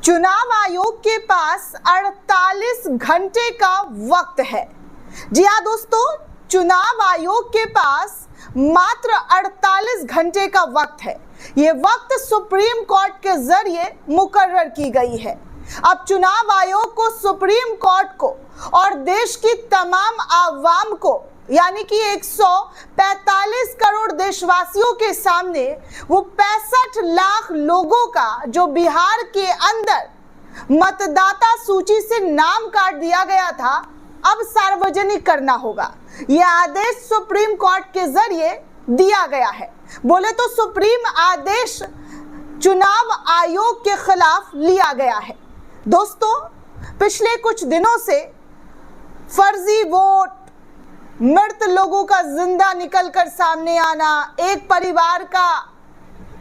चुनाव आयोग के पास 48 घंटे का वक्त है। जी हाँ दोस्तों, चुनाव आयोग के पास मात्र 48 घंटे का वक्त है। ये वक्त सुप्रीम कोर्ट के जरिए मुकर्रर की गई है। अब चुनाव आयोग को, सुप्रीम कोर्ट को और देश की तमाम आवाम को, यानी कि 145 करोड़ देशवासियों के सामने वो 65 लाख लोगों का जो बिहार के अंदर मतदाता सूची से नाम काट दिया गया था, अब सार्वजनिक करना होगा। यह आदेश सुप्रीम कोर्ट के जरिए दिया गया है। बोले तो सुप्रीम आदेश चुनाव आयोग के खिलाफ लिया गया है। दोस्तों, पिछले कुछ दिनों से फर्जी वोट, मृत लोगों का जिंदा निकलकर सामने आना, एक परिवार का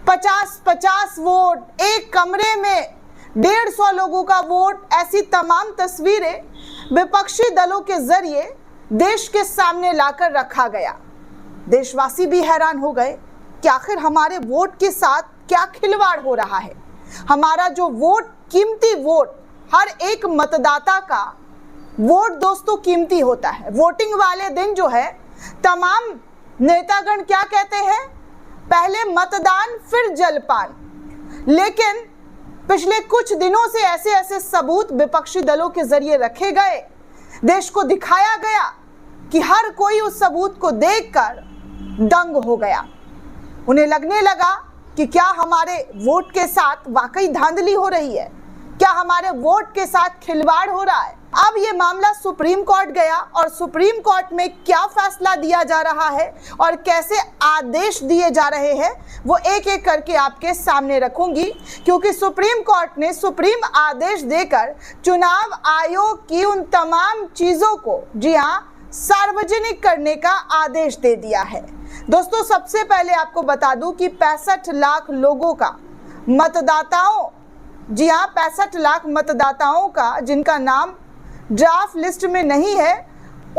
50-50 वोट, एक कमरे में 150 लोगों का वोट, ऐसी तमाम तस्वीरें विपक्षी दलों के जरिए देश के सामने लाकर रखा गया। देशवासी भी हैरान हो गए कि आखिर हमारे वोट के साथ क्या खिलवाड़ हो रहा है। हमारा जो वोट, कीमती वोट, हर एक मतदाता का वोट दोस्तों कीमती होता है। वोटिंग वाले दिन जो है तमाम नेतागण क्या कहते हैं, पहले मतदान फिर जलपान। लेकिन पिछले कुछ दिनों से ऐसे ऐसे सबूत विपक्षी दलों के जरिए रखे गए, देश को दिखाया गया कि हर कोई उस सबूत को देखकर दंग हो गया। उन्हें लगने लगा कि क्या हमारे वोट के साथ वाकई धांधली हो रही है, क्या हमारे वोट के साथ खिलवाड़ हो रहा है। अब ये मामला सुप्रीम कोर्ट गया और सुप्रीम कोर्ट में क्या फैसला दिया जा रहा है और कैसे आदेश दिए जा रहे हैं, वो एक एक करके आपके सामने रखूंगी, क्योंकि सुप्रीम कोर्ट ने सुप्रीम आदेश देकर चुनाव आयोग की उन तमाम चीजों को, जी हाँ, सार्वजनिक करने का आदेश दे दिया है। दोस्तों, सबसे पहले आपको बता दूं कि 65 लाख लोगों का, मतदाताओं, जी हाँ, 65 लाख मतदाताओं का जिनका नाम ड्राफ्ट लिस्ट में नहीं है,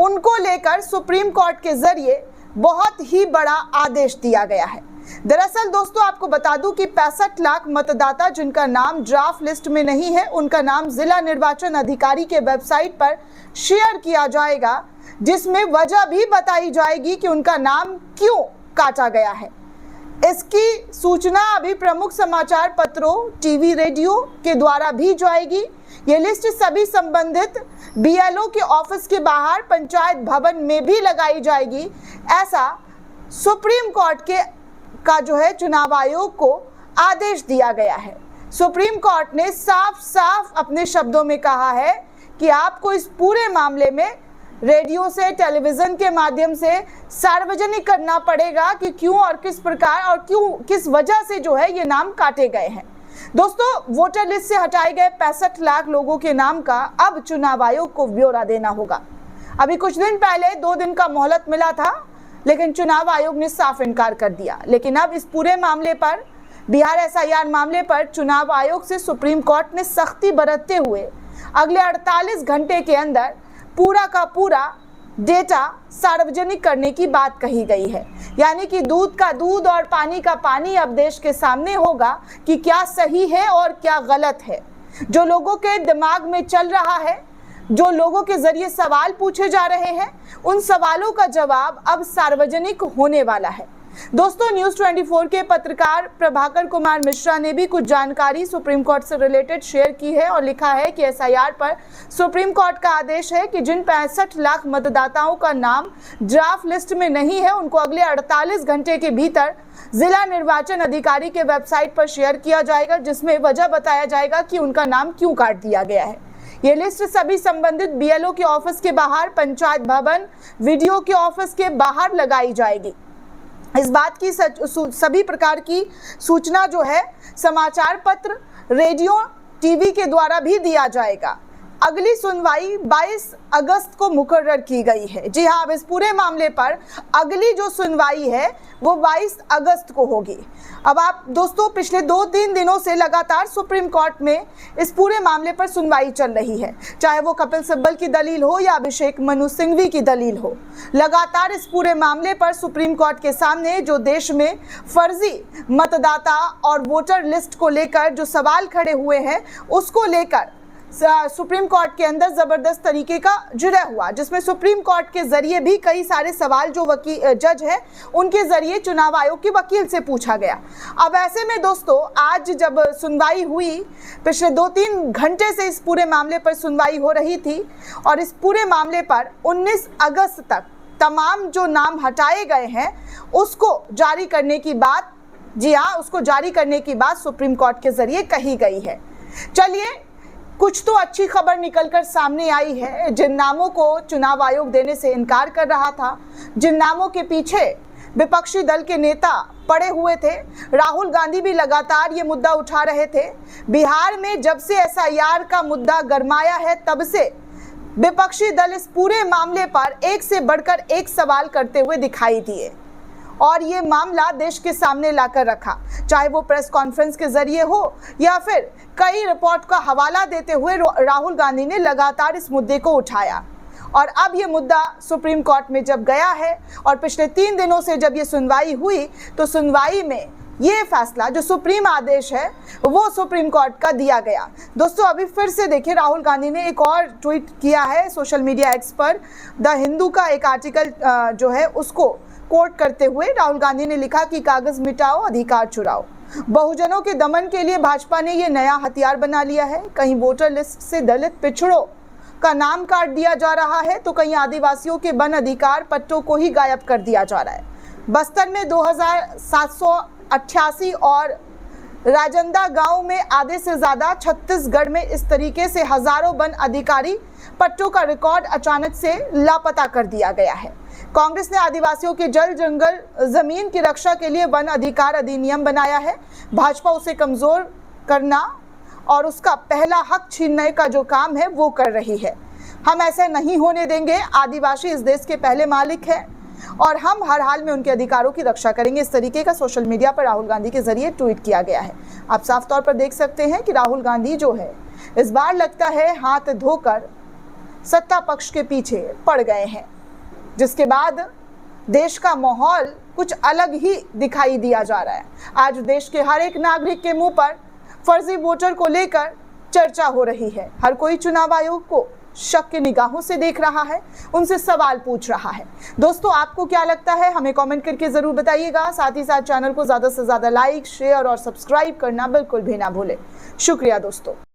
उनको लेकर सुप्रीम कोर्ट के जरिए बहुत ही बड़ा आदेश दिया गया है। दरअसल दोस्तों, आपको बता दूं कि 65 लाख मतदाता जिनका नाम ड्राफ्ट लिस्ट में नहीं है, उनका नाम जिला निर्वाचन अधिकारी के वेबसाइट पर शेयर किया जाएगा, जिसमें वजह भी बताई जाएगी कि उनका नाम क्यों काटा गया है। इसकी सूचना अभी प्रमुख समाचार पत्रों, टीवी, रेडियो के द्वारा भी जाएगी। ये लिस्ट सभी संबंधित बीएलओ के ऑफिस के बाहर पंचायत भवन में भी लगाई जाएगी, ऐसा सुप्रीम कोर्ट का जो है चुनाव आयोग को आदेश दिया गया है। सुप्रीम कोर्ट ने साफ साफ अपने शब्दों में कहा है कि आपको इस पूरे मामले में रेडियो से, टेलीविजन के माध्यम से सार्वजनिक करना पड़ेगा कि क्यों और किस प्रकार और क्यों, किस वजह से जो है ये नाम काटे गए हैं। दोस्तों, वोटर लिस्ट से हटाए गए 65 लाख लोगों के नाम का अब चुनाव आयोग को ब्यौरा देना होगा। अभी कुछ दिन पहले 2 दिन का मोहलत मिला था, लेकिन चुनाव आयोग ने साफ इनकार कर दिया। लेकिन अब इस पूरे मामले पर, बिहार एसआईआर मामले पर चुनाव आयोग से सुप्रीम कोर्ट ने सख्ती बरतते हुए अगले 48 घंटे के अंदर पूरा का पूरा डेटा सार्वजनिक करने की बात कही गई है। यानी कि दूध का दूध और पानी का पानी अब देश के सामने होगा कि क्या सही है और क्या गलत है। जो लोगों के दिमाग में चल रहा है, जो लोगों के जरिए सवाल पूछे जा रहे हैं, उन सवालों का जवाब अब सार्वजनिक होने वाला है। दोस्तों, न्यूज़ 24 के पत्रकार प्रभाकर कुमार मिश्रा ने भी कुछ जानकारी सुप्रीम कोर्ट से रिलेटेड शेयर की है और लिखा है कि एसआईआर पर सुप्रीम कोर्ट का आदेश है कि जिन 65 लाख मतदाताओं का नाम ड्राफ्ट लिस्ट में नहीं है, उनको अगले 48 घंटे के भीतर जिला निर्वाचन अधिकारी के वेबसाइट पर शेयर किया जाएगा, जिसमें वजह बताया जाएगा कि उनका नाम क्यों काट दिया गया है। ये लिस्ट सभी संबंधित बीएलओ के ऑफिस के बाहर, पंचायत भवन, वीडियो के ऑफिस के बाहर लगाई जाएगी। इस बात की सभी प्रकार की सूचना जो है समाचार पत्र, रेडियो, टीवी के द्वारा भी दिया जाएगा। अगली सुनवाई 22 अगस्त को मुकर्रर की गई है। जी हाँ, अब इस पूरे मामले पर अगली जो सुनवाई है वो 22 अगस्त को होगी। अब आप दोस्तों, पिछले 2-3 दिनों से लगातार सुप्रीम कोर्ट में इस पूरे मामले पर सुनवाई चल रही है, चाहे वो कपिल सिब्बल की दलील हो या अभिषेक मनु सिंघवी की दलील हो। लगातार इस पूरे मामले पर सुप्रीम कोर्ट के सामने जो देश में फर्जी मतदाता और वोटर लिस्ट को लेकर जो सवाल खड़े हुए हैं, उसको लेकर सुप्रीम कोर्ट के अंदर जबरदस्त तरीके का जुड़ा हुआ, जिसमें सुप्रीम कोर्ट के जरिए भी कई सारे सवाल जो जज है उनके जरिए चुनाव आयोग के वकील से पूछा गया। अब ऐसे में दोस्तों, आज जब सुनवाई हुई, पिछले 2-3 घंटे से इस पूरे मामले पर सुनवाई हो रही थी और इस पूरे मामले पर 19 अगस्त तक तमाम जो नाम हटाए गए हैं उसको जारी करने की बात, जी हाँ, उसको जारी करने की बात सुप्रीम कोर्ट के जरिए कही गई है। चलिए, कुछ तो अच्छी खबर निकलकर सामने आई है। जिन नामों को चुनाव आयोग देने से इनकार कर रहा था, जिन नामों के पीछे विपक्षी दल के नेता पड़े हुए थे, राहुल गांधी भी लगातार ये मुद्दा उठा रहे थे। बिहार में जब से एसआईआर का मुद्दा गरमाया है, तब से विपक्षी दल इस पूरे मामले पर एक से बढ़कर एक सवाल करते हुए दिखाई दिए और ये मामला देश के सामने लाकर रखा, चाहे वो प्रेस कॉन्फ्रेंस के जरिए हो या फिर कई रिपोर्ट का हवाला देते हुए राहुल गांधी ने लगातार इस मुद्दे को उठाया। और अब ये मुद्दा सुप्रीम कोर्ट में जब गया है और पिछले 3 दिनों से जब ये सुनवाई हुई, तो सुनवाई में ये फैसला, जो सुप्रीम आदेश है, वो सुप्रीम कोर्ट का दिया गया। दोस्तों, अभी फिर से देखिए, राहुल गांधी ने एक और ट्वीट किया है सोशल मीडिया एक्स पर। द हिंदू का एक आर्टिकल जो है उसको कोट करते हुए राहुल गांधी ने लिखा कि कागज मिटाओ, अधिकार चुराओ। बहुजनों के दमन के लिए भाजपा ने ये नया हथियार बना लिया है। कहीं वोटर लिस्ट से दलित पिछड़ों का नाम काट दिया जा रहा है, तो कहीं आदिवासियों के वन अधिकार पट्टों को ही गायब कर दिया जा रहा है। बस्तर में 2788 और राजंदा गांव में आधे से ज्यादा, छत्तीसगढ़ में इस तरीके से हजारों वन अधिकारी पट्टों का रिकॉर्ड अचानक से लापता कर दिया गया है। कांग्रेस ने आदिवासियों के जल जंगल जमीन की रक्षा के लिए वन अधिकार अधिनियम बनाया है। भाजपा उसे कमजोर करना और उसका पहला हक छीनने का जो काम है वो कर रही है। हम ऐसे नहीं होने देंगे। आदिवासी इस देश के पहले मालिक हैं और हम हर हाल में उनके अधिकारों की रक्षा करेंगे। इस तरीके का सोशल मीडिया पर राहुल गांधी के जरिए ट्वीट किया गया है। आप साफ तौर पर देख सकते हैं कि राहुल गांधी जो है, इस बार लगता है हाथ धोकर सत्ता पक्ष के पीछे पड़ गए हैं, जिसके बाद देश का माहौल कुछ अलग ही दिखाई दिया जा रहा है। आज देश के हर एक नागरिक के मुंह पर फर्जी वोटर को लेकर चर्चा हो रही है। हर कोई चुनाव आयोग को शक की निगाहों से देख रहा है, उनसे सवाल पूछ रहा है। दोस्तों, आपको क्या लगता है, हमें कमेंट करके जरूर बताइएगा। साथ ही साथ चैनल को ज्यादा से ज्यादा लाइक, शेयर और सब्सक्राइब करना बिल्कुल भी ना भूलें। शुक्रिया दोस्तों।